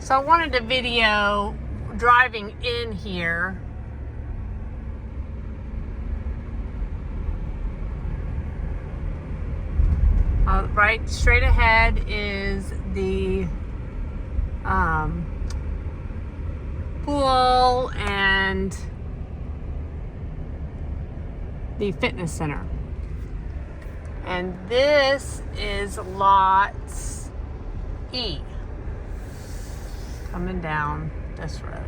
So I wanted to video driving in here. Right straight ahead is the pool and the fitness center. And this is lot E, coming down this road.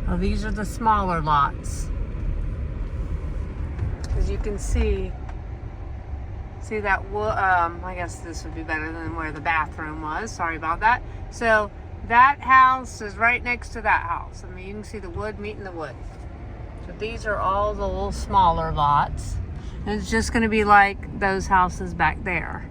Oh, these are the smaller lots. As you can see that, I guess this would be better than where the bathroom was. Sorry about that. So that house is right next to that house. I mean, you can see the wood meeting the wood. So these are all the little smaller lots. And it's just going to be like those houses back there.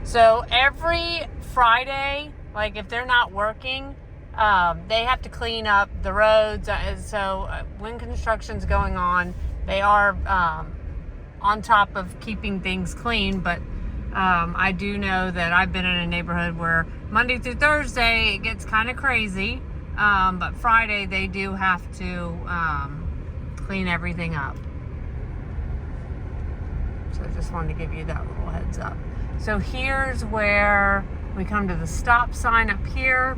So every Friday, like if they're not working, they have to clean up the roads. So when construction's going on, they are on top of keeping things clean. But I do know that I've been in a neighborhood where Monday through Thursday it gets kind of crazy. But Friday they do have to clean everything up. So I just wanted to give you that little heads up. So here's where we come to the stop sign up here.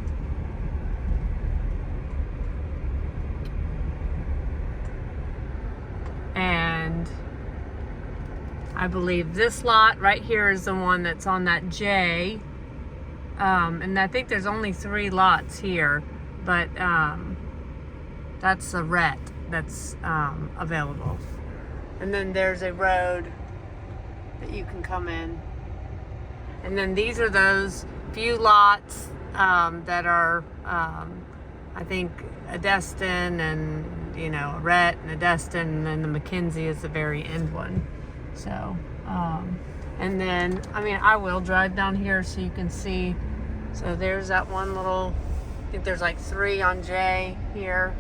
And I believe this lot right here is the one that's on that J. And I think there's only 3 lots here, but that's a ret that's available. And then there's a road that you can come in. And then these are those few lots that are, I think, a Destin and, a Rhett and a Destin, and then the McKenzie is the very end one. So, and then, I will drive down here so you can see. So there's that one little, I think there's like 3 on J here.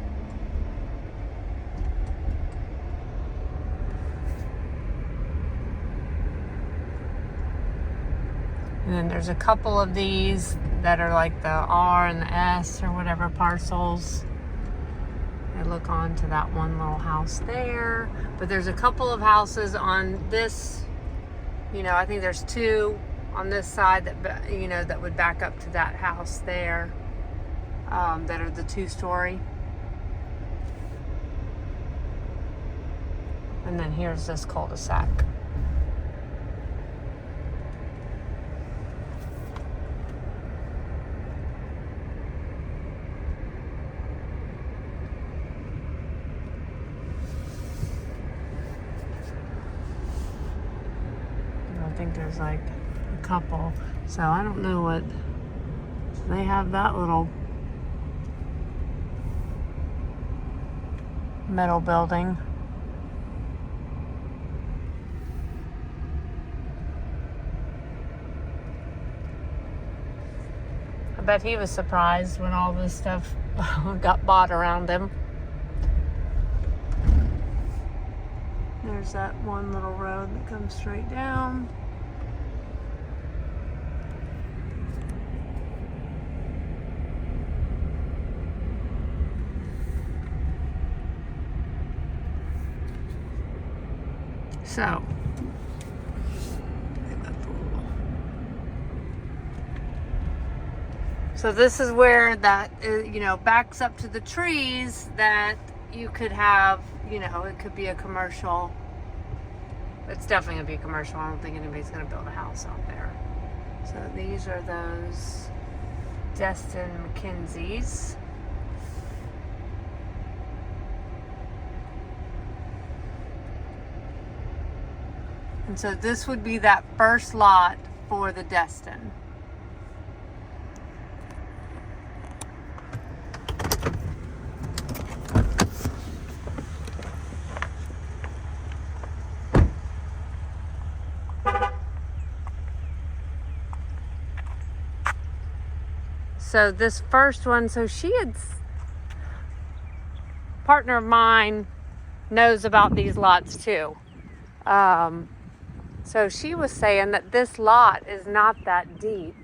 And then there's a couple of these that are like the R and the S or whatever parcels. I look on to that one little house there. But there's a couple of houses on this, I think there's 2 on this side that, that would back up to that house there, that are the 2-story. And then here's this cul-de-sac. I think there's like a couple, so I don't know what, so they have that little metal building. I bet he was surprised when all this stuff got bought around him. There's that one little road that comes straight down. So this is where that, backs up to the trees that you could have, it could be a commercial. It's definitely going to be a commercial. I don't think anybody's going to build a house out there. So these are those Destin McKenzies. And so this would be that first lot for the Destin. So this first one, so she had partner of mine knows about these lots too. So she was saying that this lot is not that deep.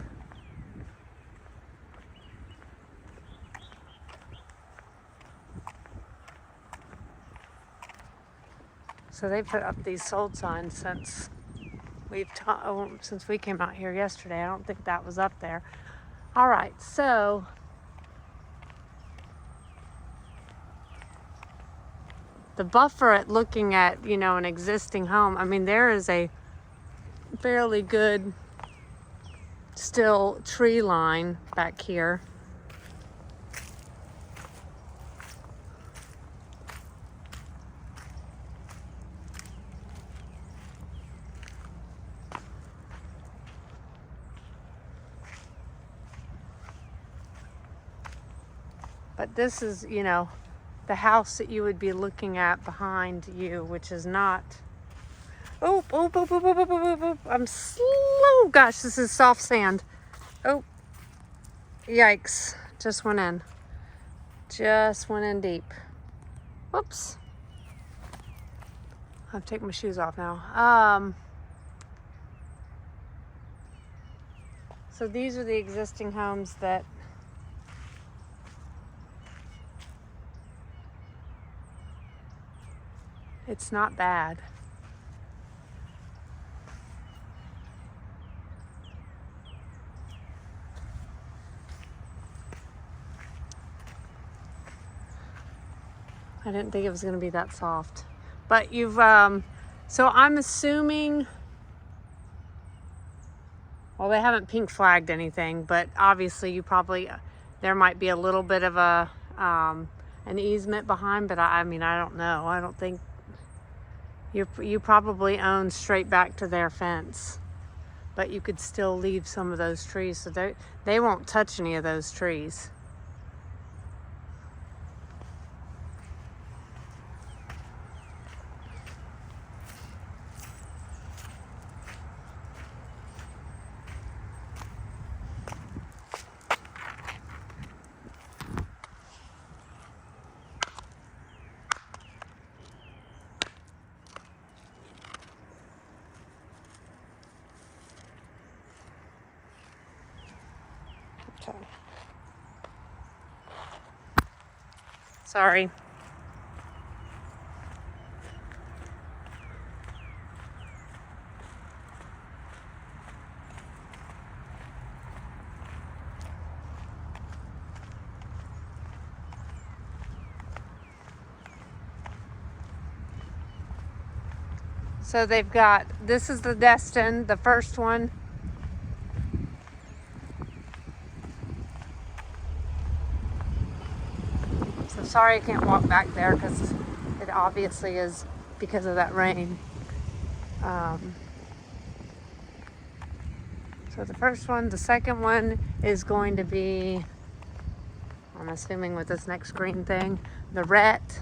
So they put up these sold signs since since we came out here yesterday. I don't think that was up there. All right, so the buffer at looking at, you know, an existing home, I mean, there is a fairly good still tree line back here. But this is, you know, the house that you would be looking at behind you, which is not. Oh, I'm slow. Gosh, this is soft sand. Oh, yikes. Just went in. Just went in deep. Whoops. I have to take my shoes off now. So these are the existing homes that it's not bad. I didn't think it was going to be that soft. But you've, so I'm assuming, well, they haven't pink flagged anything, but obviously you probably, there might be a little bit of a, an easement behind, but I mean, I don't know. I don't think, you probably own straight back to their fence, but you could still leave some of those trees, so they won't touch any of those trees. Okay. Sorry. So they've got, this is the Destin, the first one. So sorry I can't walk back there because it obviously is because of that rain. So the first one, the second one is going to be, I'm assuming with this next green thing, the Rhett.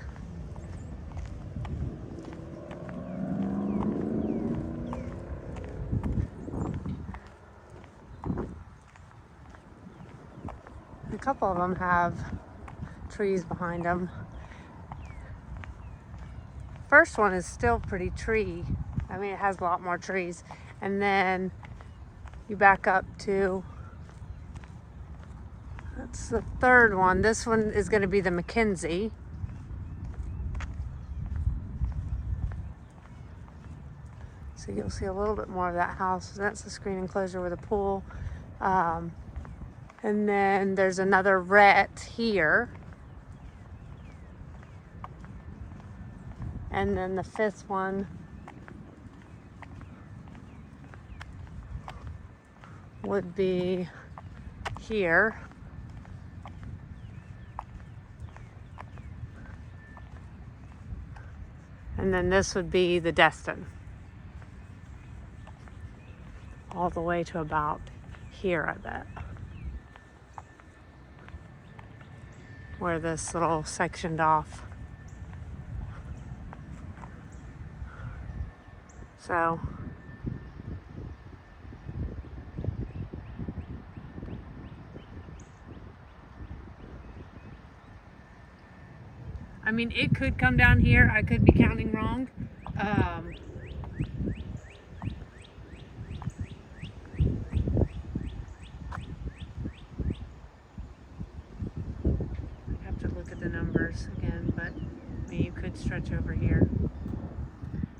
A couple of them have trees behind them. First one is still pretty tree. I mean, it has a lot more trees. And then you back up to, that's the third one. This one is going to be the Mackenzie. So you'll see a little bit more of that house. That's the screen enclosure with a pool. And then there's another Rhett here. And then the fifth one would be here. And then this would be the Destin. All the way to about here, I bet. Where this little sectioned off. So I mean, it could come down here. I could be counting wrong. Have to look at the numbers again, but I mean, you could stretch over here.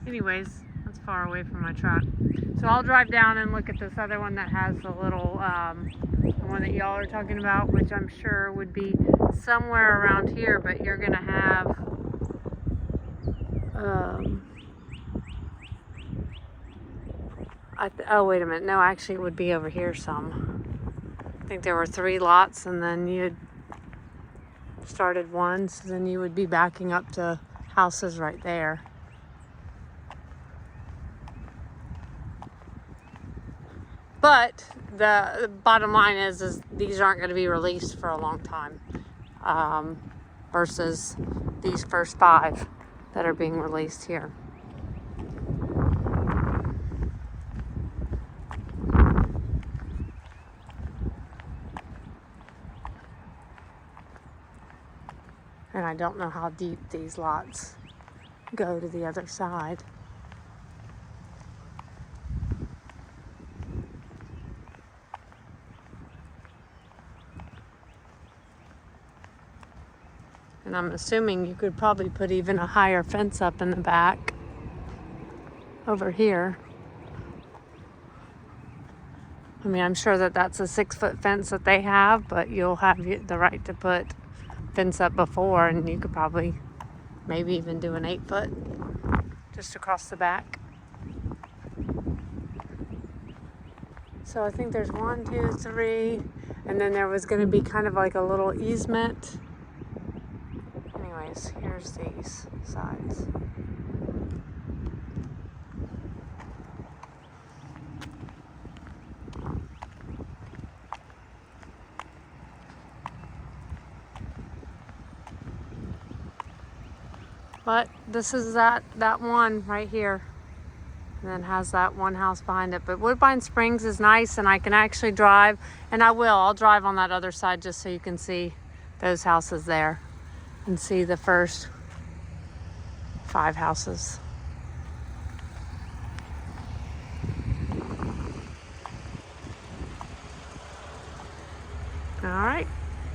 Anyways, that's far away from my truck. So I'll drive down and look at this other one that has the little, the one that y'all are talking about, which I'm sure would be somewhere around here, but you're gonna have, oh wait a minute, no, actually it would be over here some. I think there were 3 lots, and then you'd started one, so then you would be backing up to houses right there. But the bottom line is these aren't going to be released for a long time, versus these first 5 that are being released here. And I don't know how deep these lots go to the other side. And I'm assuming you could probably put even a higher fence up in the back over here. I mean, I'm sure that that's a 6-foot fence that they have, but you'll have the right to put fence up before, and you could probably maybe even do an 8-foot just across the back. So I think there's 1, 2, 3, and then there was going to be kind of like a little easement. Anyways, here's these sides. But this is that one right here, and then has that one house behind it. But Woodbine Springs is nice, and I can actually drive, and I'll drive on that other side just so you can see those houses there and see the first 5 houses.